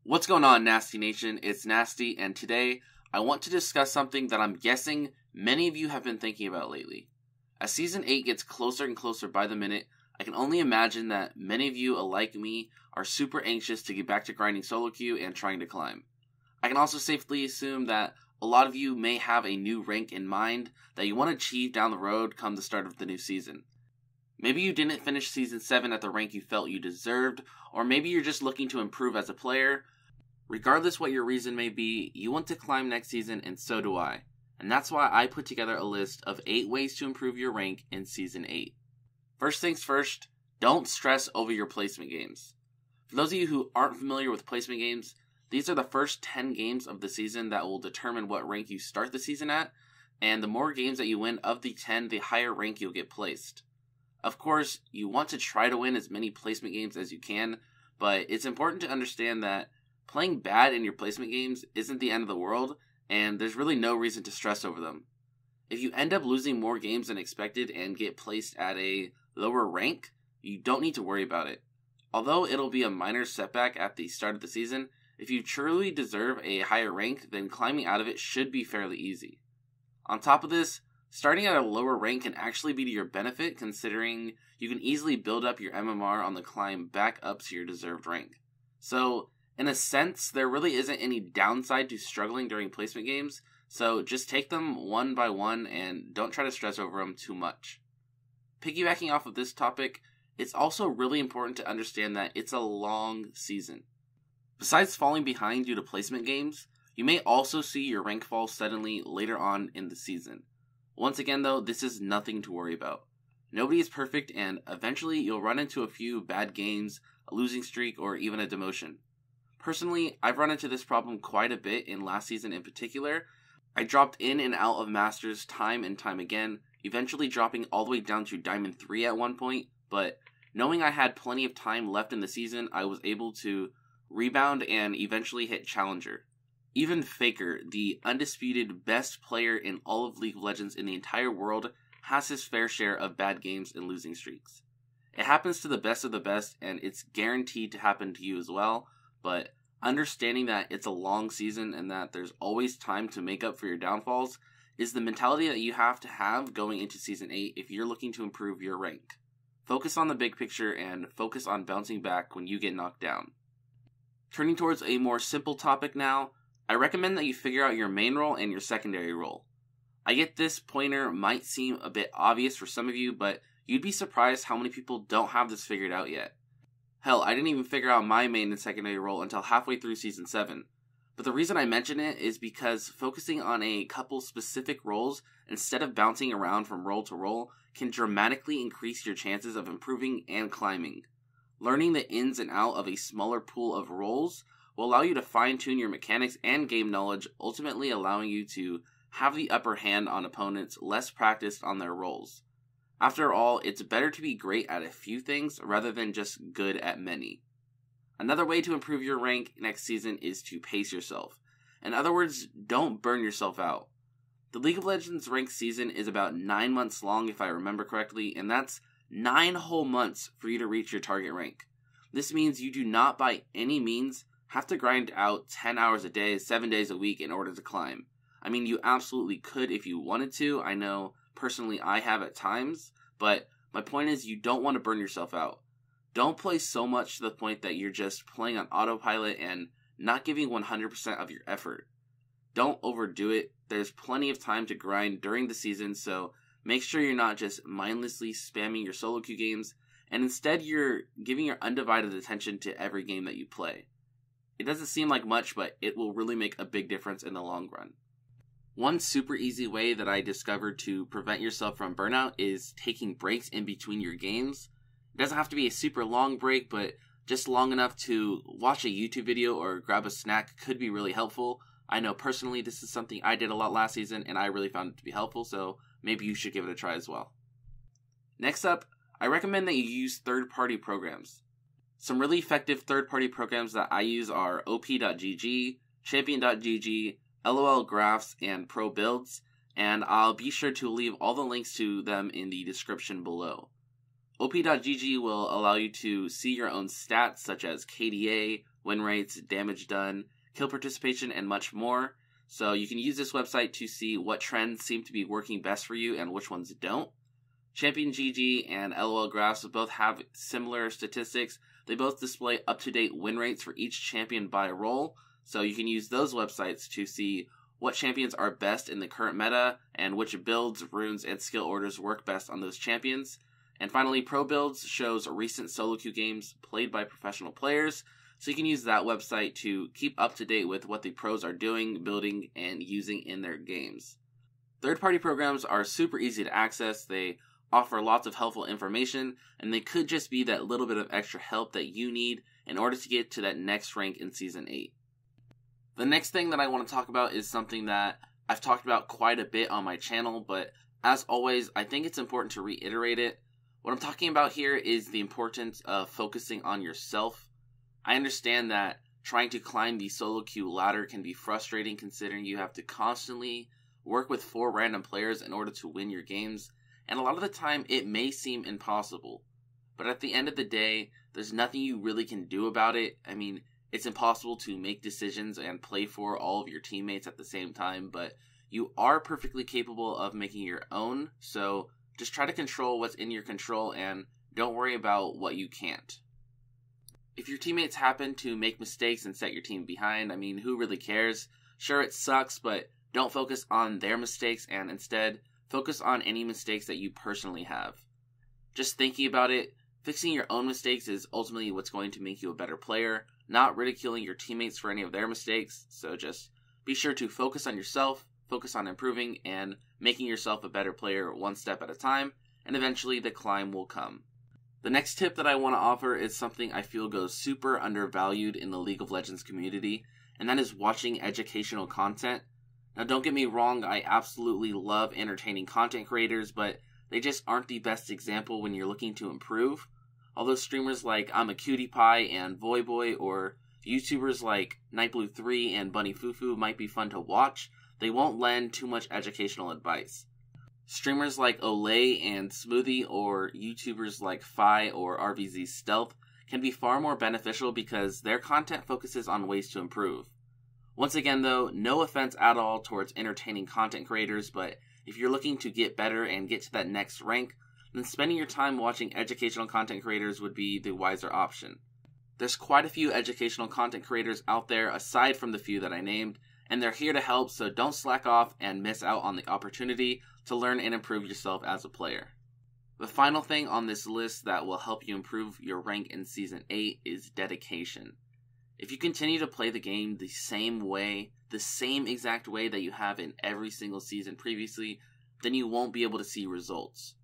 What's going on, Nasty Nation? It's Nasty, and today I want to discuss something that I'm guessing many of you have been thinking about lately. As Season 8 gets closer and closer by the minute, I can only imagine that many of you, like me, are super anxious to get back to grinding solo queue and trying to climb. I can also safely assume that a lot of you may have a new rank in mind that you want to achieve down the road come the start of the new season. Maybe you didn't finish Season 7 at the rank you felt you deserved, or maybe you're just looking to improve as a player. Regardless what your reason may be, you want to climb next season, and so do I. And that's why I put together a list of 8 ways to improve your rank in Season 8. First things first, don't stress over your placement games. For those of you who aren't familiar with placement games, these are the first 10 games of the season that will determine what rank you start the season at, and the more games that you win of the 10, the higher rank you'll get placed. Of course, you want to try to win as many placement games as you can, but it's important to understand that playing bad in your placement games isn't the end of the world, and there's really no reason to stress over them. If you end up losing more games than expected and get placed at a lower rank, you don't need to worry about it. Although it'll be a minor setback at the start of the season, if you truly deserve a higher rank, then climbing out of it should be fairly easy. On top of this, starting at a lower rank can actually be to your benefit, considering you can easily build up your MMR on the climb back up to your deserved rank. So, in a sense, there really isn't any downside to struggling during placement games, so just take them one by one and don't try to stress over them too much. Piggybacking off of this topic, it's also really important to understand that it's a long season. Besides falling behind due to placement games, you may also see your rank fall suddenly later on in the season. Once again though, this is nothing to worry about. Nobody is perfect, and eventually you'll run into a few bad games, a losing streak, or even a demotion. Personally, I've run into this problem quite a bit in last season in particular. I dropped in and out of Masters time and time again, eventually dropping all the way down to Diamond 3 at one point, but knowing I had plenty of time left in the season, I was able to rebound and eventually hit Challenger. Even Faker, the undisputed best player in all of League of Legends in the entire world, has his fair share of bad games and losing streaks. It happens to the best of the best, and it's guaranteed to happen to you as well. But understanding that it's a long season and that there's always time to make up for your downfalls is the mentality that you have to have going into Season 8 if you're looking to improve your rank. Focus on the big picture and focus on bouncing back when you get knocked down. Turning towards a more simple topic now, I recommend that you figure out your main role and your secondary role. I get this pointer might seem a bit obvious for some of you, but you'd be surprised how many people don't have this figured out yet. Hell, I didn't even figure out my main and secondary role until halfway through Season 7. But the reason I mention it is because focusing on a couple specific roles instead of bouncing around from role to role can dramatically increase your chances of improving and climbing. Learning the ins and outs of a smaller pool of roles will allow you to fine-tune your mechanics and game knowledge, ultimately allowing you to have the upper hand on opponents less practiced on their roles. After all, it's better to be great at a few things rather than just good at many. Another way to improve your rank next season is to pace yourself. In other words, don't burn yourself out. The League of Legends ranked season is about 9 months long if I remember correctly, and that's 9 whole months for you to reach your target rank. This means you do not by any means have to grind out 10 hours a day, 7 days a week in order to climb. I mean, you absolutely could if you wanted to. I know personally I have at times, but my point is you don't want to burn yourself out. Don't play so much to the point that you're just playing on autopilot and not giving 100% of your effort. Don't overdo it. There's plenty of time to grind during the season, so make sure you're not just mindlessly spamming your solo queue games, and instead you're giving your undivided attention to every game that you play. It doesn't seem like much, but it will really make a big difference in the long run. One super easy way that I discovered to prevent yourself from burnout is taking breaks in between your games. It doesn't have to be a super long break, but just long enough to watch a YouTube video or grab a snack could be really helpful. I know personally this is something I did a lot last season and I really found it to be helpful, so maybe you should give it a try as well. Next up, I recommend that you use third-party programs. Some really effective third-party programs that I use are op.gg, champion.gg, LOL Graphs, and Pro Builds, and I'll be sure to leave all the links to them in the description below. op.gg will allow you to see your own stats such as KDA, win rates, damage done, kill participation, and much more. So you can use this website to see what trends seem to be working best for you and which ones don't. Champion GG and LOL Graphs both have similar statistics. They both display up-to-date win rates for each champion by role, so you can use those websites to see what champions are best in the current meta and which builds, runes, and skill orders work best on those champions. And finally, Pro Builds shows recent solo queue games played by professional players, so you can use that website to keep up to date with what the pros are doing, building, and using in their games. Third-party programs are super easy to access. They offer lots of helpful information, and they could just be that little bit of extra help that you need in order to get to that next rank in Season 8. The next thing that I want to talk about is something that I've talked about quite a bit on my channel, but as always, I think it's important to reiterate it. What I'm talking about here is the importance of focusing on yourself. I understand that trying to climb the solo queue ladder can be frustrating considering you have to constantly work with 4 random players in order to win your games, and a lot of the time it may seem impossible. But at the end of the day, there's nothing you really can do about it. I mean, it's impossible to make decisions and play for all of your teammates at the same time, but you are perfectly capable of making your own, so just try to control what's in your control and don't worry about what you can't. If your teammates happen to make mistakes and set your team behind, I mean, who really cares? Sure, it sucks, but don't focus on their mistakes and instead focus on any mistakes that you personally have. Just thinking about it, fixing your own mistakes is ultimately what's going to make you a better player, not ridiculing your teammates for any of their mistakes, so just be sure to focus on yourself, focus on improving, and making yourself a better player one step at a time, and eventually the climb will come. The next tip that I want to offer is something I feel goes super undervalued in the League of Legends community, and that is watching educational content. Now don't get me wrong, I absolutely love entertaining content creators, but they just aren't the best example when you're looking to improve. Although streamers like I'm a Cutie Pie and Voyboy, or YouTubers like Nightblue3 and Bunny Fufu might be fun to watch, they won't lend too much educational advice. Streamers like Olay and Smoothie, or YouTubers like Fi or RVZ Stealth can be far more beneficial because their content focuses on ways to improve. Once again though, no offense at all towards entertaining content creators, but if you're looking to get better and get to that next rank, then spending your time watching educational content creators would be the wiser option. There's quite a few educational content creators out there aside from the few that I named, and they're here to help, so don't slack off and miss out on the opportunity to learn and improve yourself as a player. The final thing on this list that will help you improve your rank in Season 8 is dedication. If you continue to play the game the same way, the same exact way that you have in every single season previously, then you won't be able to see results.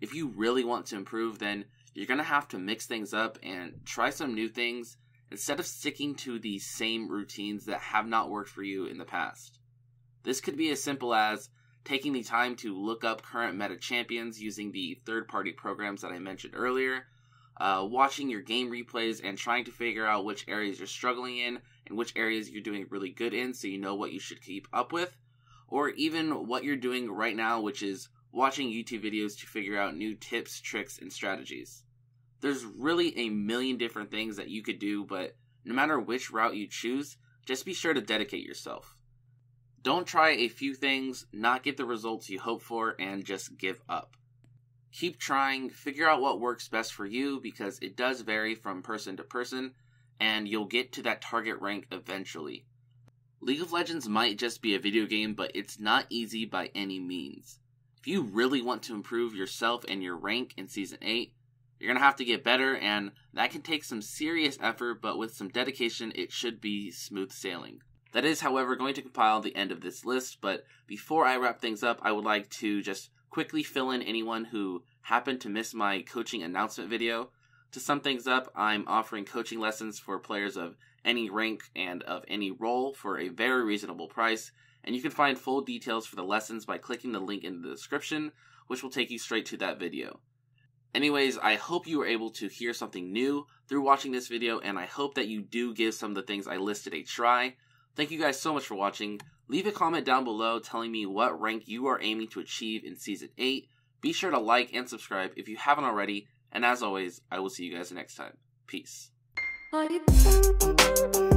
If you really want to improve, then you're going to have to mix things up and try some new things instead of sticking to the same routines that have not worked for you in the past. This could be as simple as taking the time to look up current meta champions using the third-party programs that I mentioned earlier, watching your game replays and trying to figure out which areas you're struggling in and which areas you're doing really good in so you know what you should keep up with, or even what you're doing right now, which is watching YouTube videos to figure out new tips, tricks, and strategies. There's really a million different things that you could do, but no matter which route you choose, just be sure to dedicate yourself. Don't try a few things, not get the results you hope for, and just give up. Keep trying, figure out what works best for you, because it does vary from person to person, and you'll get to that target rank eventually. League of Legends might just be a video game, but it's not easy by any means. If you really want to improve yourself and your rank in Season 8, you're going to have to get better, and that can take some serious effort, but with some dedication, it should be smooth sailing. That is, however, going to compile the end of this list, but before I wrap things up, I would like to just quickly fill in anyone who happened to miss my coaching announcement video. To sum things up, I'm offering coaching lessons for players of any rank and of any role for a very reasonable price, and you can find full details for the lessons by clicking the link in the description, which will take you straight to that video. Anyways, I hope you were able to hear something new through watching this video, and I hope that you do give some of the things I listed a try. Thank you guys so much for watching. Leave a comment down below telling me what rank you are aiming to achieve in Season 8. Be sure to like and subscribe if you haven't already, and as always, I will see you guys next time. Peace. Untitled